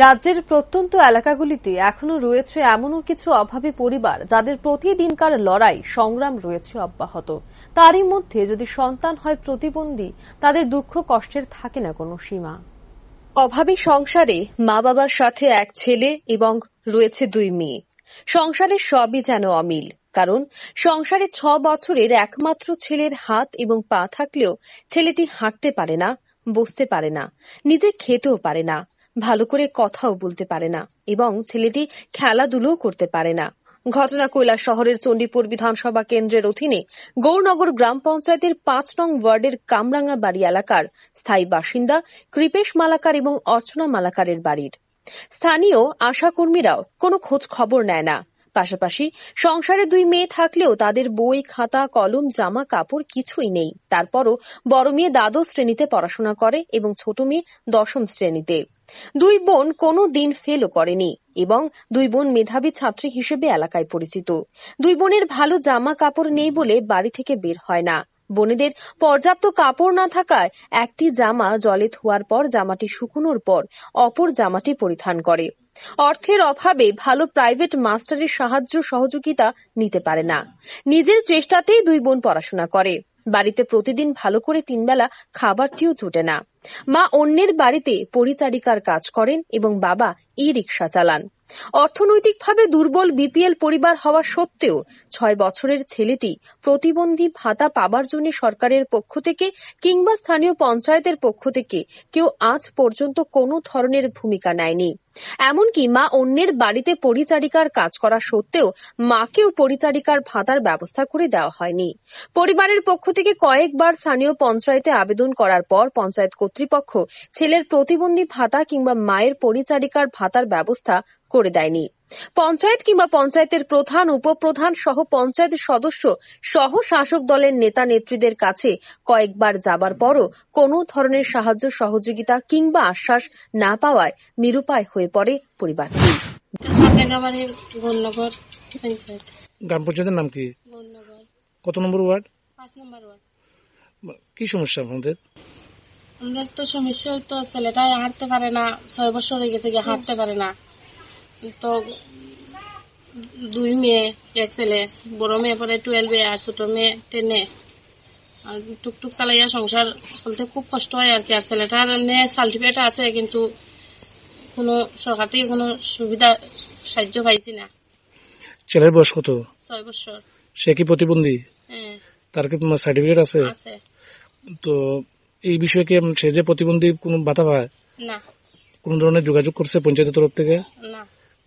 রাজ্যের প্রত্যন্ত এলাকাগুলিতে এখনো রয়েছে এমনও কিছু অভাবী পরিবার যাদের প্রতিদিনকার লড়াই সংগ্রাম রয়েছে অব্যাহত। তারই মধ্যে যদি সন্তান হয় প্রতিবন্ধী, তাদের দুঃখ কষ্টের থাকে না কোনো সীমা। অভাবী সংসারে মা বাবার সাথে এক ছেলে এবং রয়েছে 2 মেয়ে। সংসারের সবই যেন অমিল, কারণ সংসারে 6 বছরের একমাত্র ছেলের হাত এবং পা থাকলেও ছেলেটি হাঁটতে পারে না, বসতে পারে না, নিজে খেতেও পারে না, ভালো করে কথাও বলতে পারে না এবং ছেলেটি খেলাধুলোও করতে পারে না। ঘটনা কৈলাসহরের চণ্ডীপুর বিধানসভা কেন্দ্রের অধীনে গৌরনগর গ্রাম পঞ্চায়েতের 5 নং ওয়ার্ডের কামরাঙ্গা বাড়ি এলাকার স্থায়ী বাসিন্দা কৃপেশ মালাকার এবং অর্চনা মালাকারের বাড়ির। স্থানীয় আশাকর্মীরাও কোনো খোঁজ খবর নেয় না। পাশাপাশি সংসারে 2 মেয়ে থাকলেও তাদের বই, খাতা, কলম, জামা কাপড় কিছুই নেই। তারপরও বড় মেয়ে দ্বাদশ শ্রেণীতে পড়াশোনা করে এবং ছোট মেয়ে 10ম শ্রেণীতে। 2 বোন কোনো দিন ফেলও করেনি এবং 2 বোন মেধাবী ছাত্রী হিসেবে এলাকায় পরিচিত। 2 বোনের ভালো জামা কাপড় নেই বলে বাড়ি থেকে বের হয় না। বোনেদের পর্যাপ্ত কাপড় না থাকায় একটি জামা জলে ধোয়ার পর জামাটি শুকনোর পর অপর জামাটি পরিধান করে। অর্থের অভাবে ভালো প্রাইভেট মাস্টারের সাহায্য সহযোগিতা নিতে পারে না। নিজের চেষ্টাতেই 2 বোন পড়াশোনা করে। বাড়িতে প্রতিদিন ভালো করে 3 বেলা খাবারটিও জোটে না। মা অন্যের বাড়িতে পরিচারিকার কাজ করেন এবং বাবা ই-রিকশা চালান। অর্থনৈতিকভাবে দুর্বল বিপিএল পরিবার হওয়া সত্ত্বেও 6 বছরের ছেলেটি প্রতিবন্ধী ভাতা পাবার জন্য সরকারের পক্ষ থেকে কিংবা স্থানীয় পঞ্চায়েতের পক্ষ থেকে কেউ আজ পর্যন্ত কোনো ধরনের ভূমিকা নেয়নি। এমনকি মা অন্যের বাড়িতে পরিচারিকার কাজ করা সত্ত্বেও মাকেও পরিচারিকার ভাতার ব্যবস্থা করে দেওয়া হয়নি। পরিবারের পক্ষ থেকে কয়েকবার স্থানীয় পঞ্চায়েতে আবেদন করার পর পঞ্চায়েত কর্তৃপক্ষ ছেলের প্রতিবন্ধী ভাতা কিংবা মায়ের পরিচারিকার ভাতার ব্যবস্থা করে দেয়নি। পঞ্চায়েত কিংবা পঞ্চায়েতের প্রধান, উপপ্রধান সহ পঞ্চায়েত সদস্য সহ শাসক দলের নেতা নেত্রীদের কাছে কয়েকবার যাবার পরও কোনো ধরনের সাহায্য সহযোগিতা কিংবা আশ্বাস না পাওয়ায় নিরুপায় হয়ে পড়ে পরিবারটি। গ্রাম পঞ্চায়েতের নাম কি? কত নম্বর ওয়ার্ড? 5 নম্বর ওয়ার্ড। কি সমস্যা আপনাদের? আমরা তো সমস্যা হয়তো ছেলেটা হাঁটতে পারে না, 6 বছর হয়ে গেছে হাঁটতে পারে না। তো 2 মেয়ে, এক ছেলে, বড় মেয়ে পরে 12-এ আর ছোট মেয়ে 10-এ। আর টুকটুক চালাইয়া সংসার চলতে খুব কষ্ট হয় আর কি। আর ছেলেটার এমনি সার্টিফিকেট আছে কিন্তু কোনো সরকার থেকে কোনো সুবিধা সাহায্য পাইছি না। ছেলের বয়স কত? 6 বছর। সে কি প্রতিবন্ধী? হ্যাঁ। তার কি তোমার সার্টিফিকেট আছে? আছে। তো এই বিষয়ে কি সে যে প্রতিবন্ধী কোনো ভাতা পায়? না। কোন ধরনের যোগাযোগ করছে পঞ্চায়েতের তরফ থেকে? না।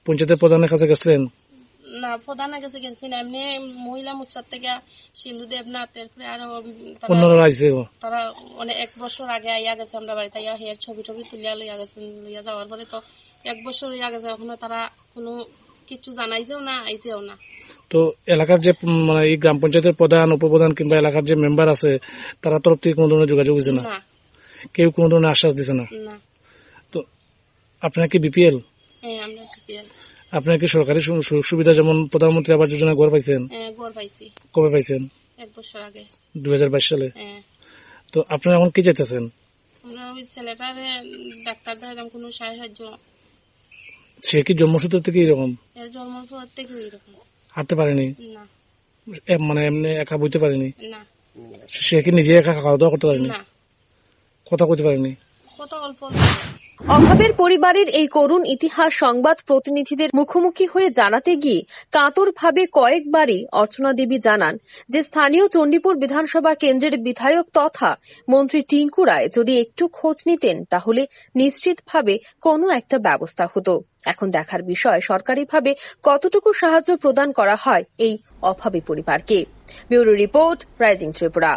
পঞ্চায়েতের প্রধানের কাছে গেছিলেন? না, প্রধানের কাছে গেছি না, এমনি মহিলা মোর্চার থেকে শিলু দেবনাথ, এরপরে আরো অন্যরা আইছে। তারা অনেক 1 বছর আগে আইয়া গেছে আমরা বাড়িতে, আইয়া হের ছবি তুলিয়া লইয়া গেছেন। লইয়া যাওয়ার পরে তো 1 বছর হইয়া গেছে, এখনো তারা কোনো কিছু জানাইছেও না, আইছেও না। তো এলাকার যে মানে এই গ্রাম পঞ্চায়েতের প্রধান, উপপ্রধান কিংবা এলাকার যে মেম্বার আছে তারা তরফ থেকে কোনো ধরনের যোগাযোগ হয়েছে না? কেউ কোনো ধরনের আশ্বাস দিছে না? তো আপনার কি বিপিএল? হ্যাঁ, আমরা বিপিএল। আপনার কি সরকারি সুযোগ সুবিধা যেমন প্রধানমন্ত্রী আবাস যোজনা ঘর পাইছেন? হ্যাঁ, ঘর পাইছি। কবে পাইছেন? 1 বছর আগে, 2022 সালে। হ্যাঁ। তো আপনারা এখন কি চাইতেছেন? আমরা ওই ছেলেটার ডাক্তার দেখালাম, কোনো সাহায্য। সে কি জন্মসূত্র থেকে এরকম? এর জন্মসূত্র থেকে এরকম। হাঁটতে পারেনি? না। মানে এমনি একা বইতে পারেনি? না। সে কি নিজে একা খাওয়া দাওয়া করতে পারেনি? না। কথা কইতে পারেনি? কত অল্প। অভাবের পরিবারের এই করুণ ইতিহাস সংবাদ প্রতিনিধিদের মুখোমুখি হয়ে জানাতে গিয়ে কাতরভাবে কয়েকবারই অর্চনা দেবী জানান যে স্থানীয় চণ্ডীপুর বিধানসভা কেন্দ্রের বিধায়ক তথা মন্ত্রী টিঙ্কু রায় যদি একটু খোঁজ নিতেন তাহলে নিশ্চিতভাবে কোনো একটা ব্যবস্থা হতো। এখন দেখার বিষয় সরকারিভাবে কতটুকু সাহায্য প্রদান করা হয় এই অভাবী পরিবারকে। Bureau report, rising Tripura.